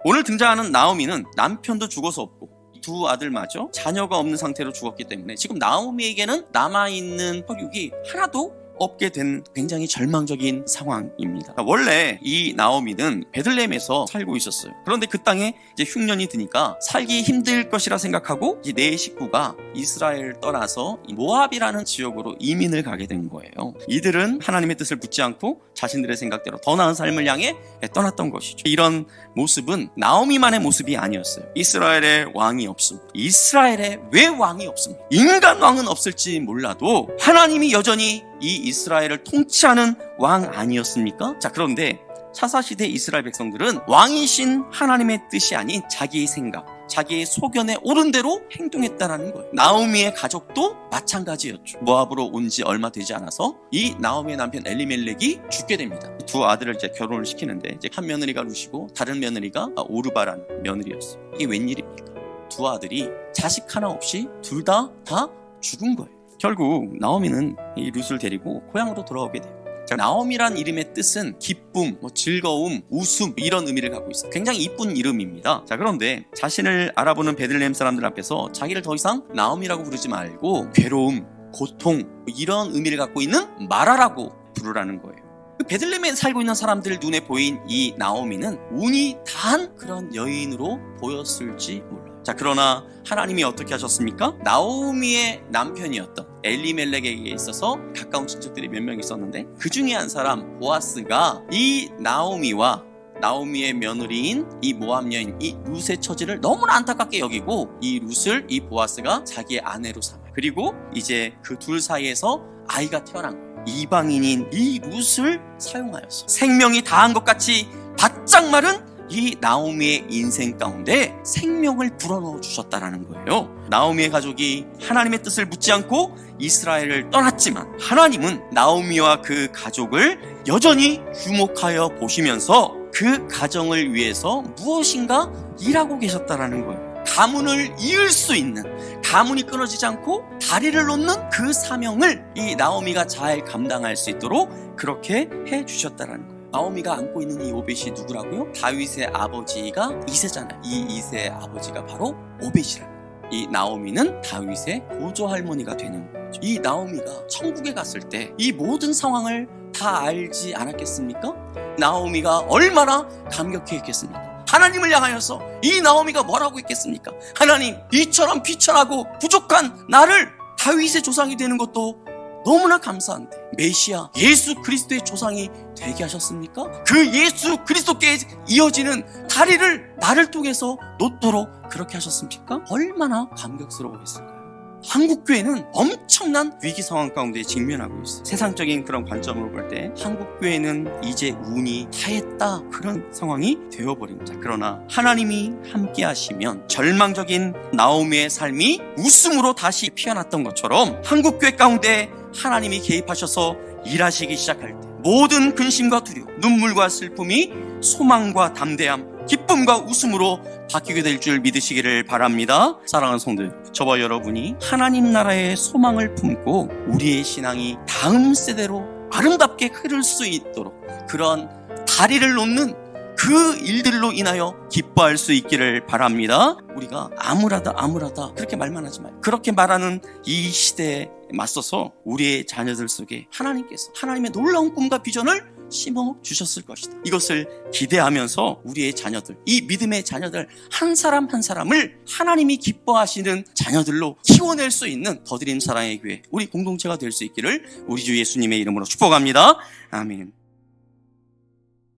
오늘 등장하는 나오미는 남편도 죽어서 없고 두 아들마저 자녀가 없는 상태로 죽었기 때문에 지금 나오미에게는 남아있는 혈육이 하나도 없게 된 굉장히 절망적인 상황입니다. 원래 이 나오미는 베들레헴에서 살고 있었어요. 그런데 그 땅에 이제 흉년이 드니까 살기 힘들 것이라 생각하고 이제 네 식구가 이스라엘을 떠나서 모압이라는 지역으로 이민을 가게 된 거예요. 이들은 하나님의 뜻을 묻지 않고 자신들의 생각대로 더 나은 삶을 향해 떠났던 것이죠. 이런 모습은 나오미만의 모습이 아니었어요. 이스라엘에 왕이 없음. 이스라엘에 왜 왕이 없음? 인간 왕은 없을지 몰라도 하나님이 여전히 이 이스라엘을 통치하는 왕 아니었습니까? 자, 그런데 차사시대 이스라엘 백성들은 왕이신 하나님의 뜻이 아닌 자기의 생각, 자기의 소견에 옳은 대로 행동했다는 거예요. 나오미의 가족도 마찬가지였죠. 모압으로 온 지 얼마 되지 않아서 이 나오미의 남편 엘리멜렉이 죽게 됩니다. 두 아들을 이제 결혼을 시키는데 이제 한 며느리가 루시고 다른 며느리가 오르바라는 며느리였어요. 이게 웬일입니까? 두 아들이 자식 하나 없이 둘 다 죽은 거예요. 결국 나오미는 이 룻을 데리고 고향으로 돌아오게 돼요. 자, 나오미란 이름의 뜻은 기쁨, 즐거움, 웃음 이런 의미를 갖고 있어요. 굉장히 이쁜 이름입니다. 자, 그런데 자신을 알아보는 베들레헴 사람들 앞에서 자기를 더 이상 나오미라고 부르지 말고 괴로움, 고통 이런 의미를 갖고 있는 마라라고 부르라는 거예요. 베들레헴에 살고 있는 사람들 눈에 보인 이 나오미는 운이 다한 그런 여인으로 보였을지 몰라요. 자, 그러나 하나님이 어떻게 하셨습니까? 나오미의 남편이었던 엘리멜렉에게 있어서 가까운 친척들이 몇 명 있었는데 그 중에 한 사람 보아스가 이 나오미와 나오미의 며느리인 이 모압 여인 이 룻의 처지를 너무나 안타깝게 여기고 이 룻을 이 보아스가 자기의 아내로 삼아요. 그리고 이제 그 둘 사이에서 아이가 태어난 거예요. 이방인인 이 룻을 사용하였어. 생명이 다한 것 같이 바짝 마른 이 나오미의 인생 가운데 생명을 불어넣어 주셨다라는 거예요. 나오미의 가족이 하나님의 뜻을 묻지 않고 이스라엘을 떠났지만 하나님은 나오미와 그 가족을 여전히 주목하여 보시면서 그 가정을 위해서 무엇인가 일하고 계셨다라는 거예요. 가문을 이을 수 있는, 가문이 끊어지지 않고 다리를 놓는 그 사명을 이 나오미가 잘 감당할 수 있도록 그렇게 해주셨다라는 거예요. 나오미가 안고 있는 이 오벳이 누구라고요? 다윗의 아버지가 이새잖아요. 이 이새의 아버지가 바로 오벳이라는 거예요. 이 나오미는 다윗의 고조 할머니가 되는 거죠. 이 나오미가 천국에 갔을 때 이 모든 상황을 다 알지 않았겠습니까? 나오미가 얼마나 감격해 했겠습니까? 하나님을 향하여서 이 나오미가 뭐라고 했겠습니까? 하나님, 이처럼 비천하고 부족한 나를 다윗의 조상이 되는 것도 너무나 감사한데 메시아 예수 그리스도의 조상이 되게 하셨습니까? 그 예수 그리스도께 이어지는 다리를 나를 통해서 놓도록 그렇게 하셨습니까? 얼마나 감격스러워했을까요? 한국교회는 엄청난 위기 상황 가운데 직면하고 있어요. 세상적인 그런 관점으로 볼 때 한국교회는 이제 운이 다했다 그런 상황이 되어버립니다. 그러나 하나님이 함께 하시면 절망적인 나오미의 삶이 웃음으로 다시 피어났던 것처럼 한국교회 가운데 하나님이 개입하셔서 일하시기 시작할 때 모든 근심과 두려움, 눈물과 슬픔이 소망과 담대함, 기쁨과 웃음으로 바뀌게 될 줄 믿으시기를 바랍니다. 사랑하는 성도 여러분, 저와 여러분이 하나님 나라의 소망을 품고 우리의 신앙이 다음 세대로 아름답게 흐를 수 있도록 그런 다리를 놓는 그 일들로 인하여 기뻐할 수 있기를 바랍니다. 우리가 암울하다 그렇게 말만 하지 마요. 그렇게 말하는 이 시대에 맞서서 우리의 자녀들 속에 하나님께서 하나님의 놀라운 꿈과 비전을 심어 주셨을 것이다. 이것을 기대하면서 우리의 자녀들, 이 믿음의 자녀들 한 사람 한 사람을 하나님이 기뻐하시는 자녀들로 키워낼 수 있는 더드림 사랑의 교회, 우리 공동체가 될 수 있기를 우리 주 예수님의 이름으로 축복합니다. 아멘.